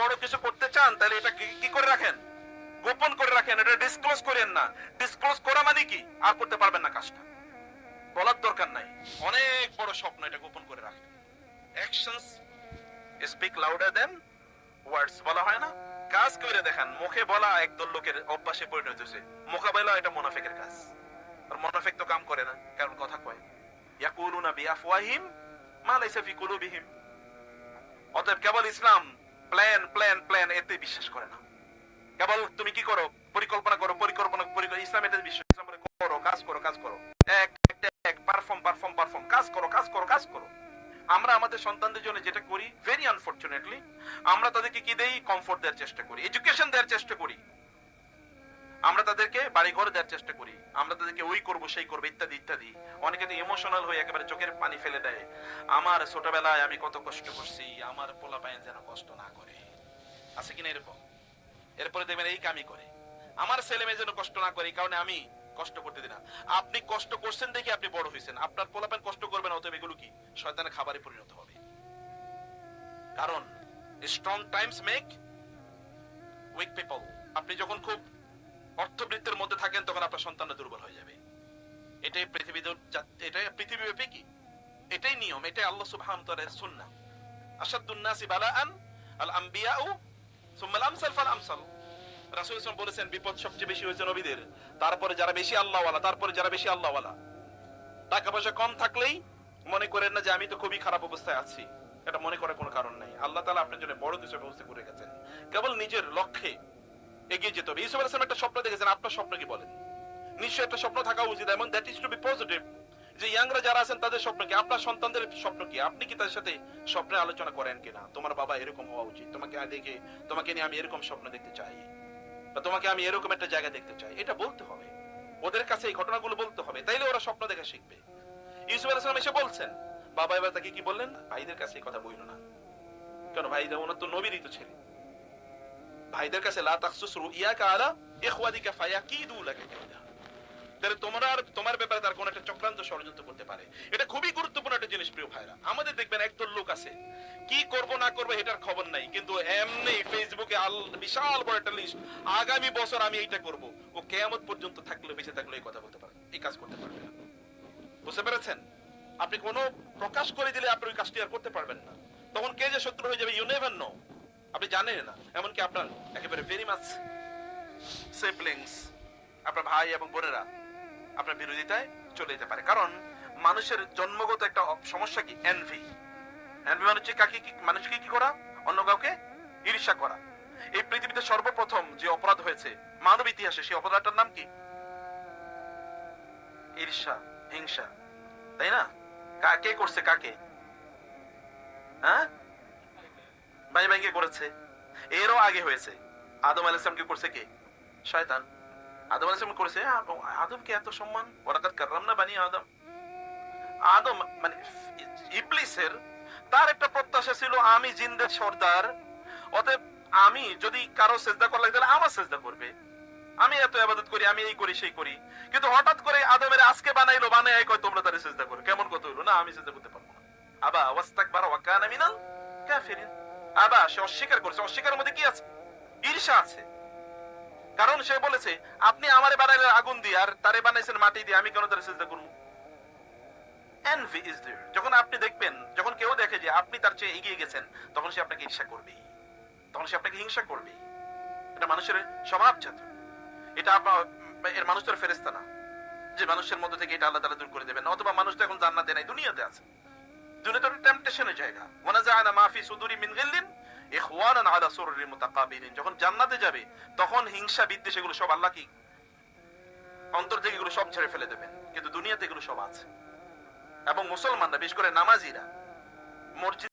বড় কিছু করতে চান তাহলে এটা কি করে রাখেন, গোপন করে রাখেন, এটা ডিসক্লোজ করেন না। ডিসক্লোজ করা মানে কি, আর করতে পারবেন না কাজটা, বলার দরকার নাই। অনেক বড় স্বপ্ন, এটা গোপন করে রাখেন। অ্যাকশনস স্পিক লাউডার দেন ওয়ার্ডস বলা হয় না, কাজ করে দেখান। মুখে বলা একদল লোকের অভ্যাসে পরিণত হয়েছে, মোকাবেলা এটা মুনাফিকের কাজ। আর মুনাফিক তো কাম করে না, কারণ কথা কয়। ইয়াকুলুনা বিআফওয়াহিম মা লাইসা ফি কুলুবিহিম। অতএব কেবল ইসলাম প্ল্যান প্ল্যান প্ল্যান এতে বিশ্বাস করে না। কেবল তুমি কি করো, পরিকল্পনা করো, ইসলাম এতে বিশ্বাস। ইসলাম বলে করো, কাজ করো, কাজ করো, এক পারফর্ম পারফর্ম পারফর্ম, কাজ করো, কাজ করো, কাজ করো। আমরা আমাদের সন্তানদের জন্য যেটা করি, ভেরি আনফরচুনেটলি, আমরা তাদেরকে কি দেই, কমফোর্ট দেওয়ার চেষ্টা করি, এডুকেশন দেওয়ার চেষ্টা করি, আমরা তাদেরকে বাড়ি ঘর দেওয়ার চেষ্টা করি, আমরা তাদেরকে ওই করবো সেই করবো ইত্যাদি ইত্যাদি। অনেকে তো ইমোশনাল হয়ে একেবারে চোখের পানি ফেলে দেয়। আমার ছোটবেলায় আমি কত কষ্ট করছি, আমার পোলা পায়েন যেন কষ্ট না করে, আছে কিনা এরকম? এরপরে দেখবেন এই কামই করে, আমার ছেলে মেয়ে যেন কষ্ট না করে, এই কারণে আমি কষ্ট করতে দিই না। আপনি কষ্ট করছেন দেখে আপনি বড় হয়েছেন, আপনার পোলা পায়েন কষ্ট করবে না, অতএব এগুলো কি শয়তানের খাবারে পরিণত হবে। কারণ strong times make weak people. আপনি যখন খুব অর্থবৃত্তের মধ্যে থাকেন তখন আপনার সন্তান দুর্বল হয়ে যাবে। এটাই পৃথিবীব্যাপী কি, এটাই নিয়ম, এটাই আল্লাহ সুবহানাহু ওয়া তাআলার সুন্নাহ। আশাদ্দুন নাসি বালাআন আল আমবিয়াউ সুম্মা আল আমসাল ফাল আমসাল। রাসূল সাল্লাল্লাহু আলাইহি ওয়াসাল্লাম বলেছেন, বিপদ সবচেয়ে বেশি হয়েছে নবীদের, তারপরে যারা বেশি আল্লাহওয়ালা, তারপরে যারা বেশি আল্লাহওয়ালা। টাকা পয়সা কম থাকলেই মনে করেন না যে আমি তো খুবই খারাপ অবস্থায় আছি, এটা মনে করার কোনো কারণ নাই। আল্লাহ তাআলা আপনার জন্য বড় কিছু ব্যবস্থা করে গেছেন, কেবল নিজের লক্ষ্যে এগিয়ে যেতে হবে। ইউসুফ আলাইহিস সালাম একটা স্বপ্ন দেখেছেন, আপনার স্বপ্ন কি বলেন? নিশ্চয়ই একটা স্বপ্ন থাকা উচিত, এবং that is to be positive. যে ইয়াংরা যারা আছেন তাদের স্বপ্ন কি, আপনার সন্তানদের স্বপ্ন কি, আপনি কি তাদের সাথে স্বপ্নে আলোচনা করেন কিনা? তোমার বাবা এরকম হওয়া উচিত, তোমাকে দেখে, তোমাকে নিয়ে আমি এরকম স্বপ্ন দেখতে চাই, বা তোমাকে আমি এরকম একটা জায়গা দেখতে চাই, এটা বলতে হবে ওদের কাছে, এই ঘটনাগুলো বলতে হবে, তাইলে ওরা স্বপ্ন দেখা শিখবে। ইউসুফ আলাইহিস সালাম এসে বলছেন, বাবা এবার তাকে কি বললেন, ভাইদের কাছে এই কথা বইল না। কেন? ভাইরা ওনার তো নবীরই তো ছেলে। ভাইদের কাছে লা তাখসুস রুইয়াকা আলা ইখওয়াতিকা ফায়াকিদু লাকা কাইদা। তাহলে তোমার ব্যাপারে তার কোন একটা চক্রান্ত ষড়যন্ত্র করতে পারে। এটা খুবই গুরুত্বপূর্ণ একটা জিনিস প্রিয় ভাইরা। আমাদের দেখবেন একদল লোক আছে, কি করব না করব এটার খবর নাই, কিন্তু এমনি ফেসবুকে বিশাল বড় একটা লিস্ট, আগামী বছর আমি এইটা করব। ও কিয়ামত পর্যন্ত থাকলে, বেঁচে থাকলে এই কথা বলতে পারবে, এই কাজ করতে পারবে না। বুঝতে পেরেছেন? আপনি কোনো প্রকাশ করে দিলে আপনি ওই কাজটি আর করতে পারবেন না। তখন কে যে শত্রু হয়ে যাবে, ইউ নেভার নো, আপনি জানেন না। এমনকি আপনার একেবারে ভেরি মাচ সিবলিংস, আপনার ভাই এবং বোনেরা আপনার বিরোধিতায় চলে যেতে পারে। কারণ মানুষের জন্মগত একটা সমস্যা কি, এনভি। এনভি মানে হচ্ছে মানুষকে কি করা, অন্য কাউকে ঈর্ষা করা। এই পৃথিবীতে সর্বপ্রথম যে অপরাধ হয়েছে মানব ইতিহাসে, সেই অপরাধটার নাম কি? ঈর্ষা, হিংসা, তাই না? কে করছে কাকে? হ্যাঁ, ভাই ভাইকে করেছে। এরও আগে হয়েছে, আদম আলাইহিস সালামকে করছে কে? শয়তান। আদম আলাইহিস সালাম করেছে, আদমকে এত সম্মান, ওয়ালাকাদ কাররামনা বানি আদম। আদম মানে ইবলিসের, তার একটা প্রত্যাশা ছিল আমি জিনদের সর্দার, অতএব আমি যদি কারো সেজদা করা লাগে তাহলে আমার সেজদা করবে, আমি এত ইবাদত করি, আমি এই করি সেই করি। কিন্তু হঠাৎ করে আদমের আজকে বানাইলো, বানাই কয় তোমরা তারে সেজদা করো। কেমন কথা হইলো? না, আমি সেজদা করতে পারবো না। আবা ওয়াস্তাকবারা ওয়া কানা মিনাল কাফিরিন। আবা, সে অস্বীকার করেছে। অস্বীকারের মধ্যে কি আছে? ঈর্ষা আছে। কারণ সে বলেছে আপনি আমারে বানাইলেন আগুন দিয়ে, আর তারে বানাইছেন মাটি দিয়ে, আমি কেন তারে সিজদা করব? Envy is there. যখন আপনি দেখবেন, যখন কেউ দেখে যে আপনি তার চেয়ে এগিয়ে গেছেন, তখন সে আপনাকে ঈর্ষা করবে, তখন সে আপনাকে হিংসা করবে। এটা মানুষের স্বভাবজাত। এটা এর মানুষ তো ফেরেশতা না যে মানুষের মধ্যে থেকে এটা আল্লাহ তাআলা দূর করে দেবেন। অথবা মানুষ তো এখন জান্নাতে নাই, দুনিয়াতে আছে। দুনিয়াতে একটা টেম্পটেশনের জায়গা। ওয়ানাজাআনা মা ফি সুদুরি মিন গিল্লিন ইখওয়ানান আলা সুরুরিন মুতাকাবিলিন। যখন জান্নাতে যাবে তখন হিংসা বিদ্বেষ এগুলো সব আল্লাহ কি অন্তর থেকে এগুলো সব ছেড়ে ফেলে দেবেন। কিন্তু দুনিয়াতে এগুলো সব আছে। এবং মুসলমানরা, বিশেষ করে নামাজিরা, মসজিদ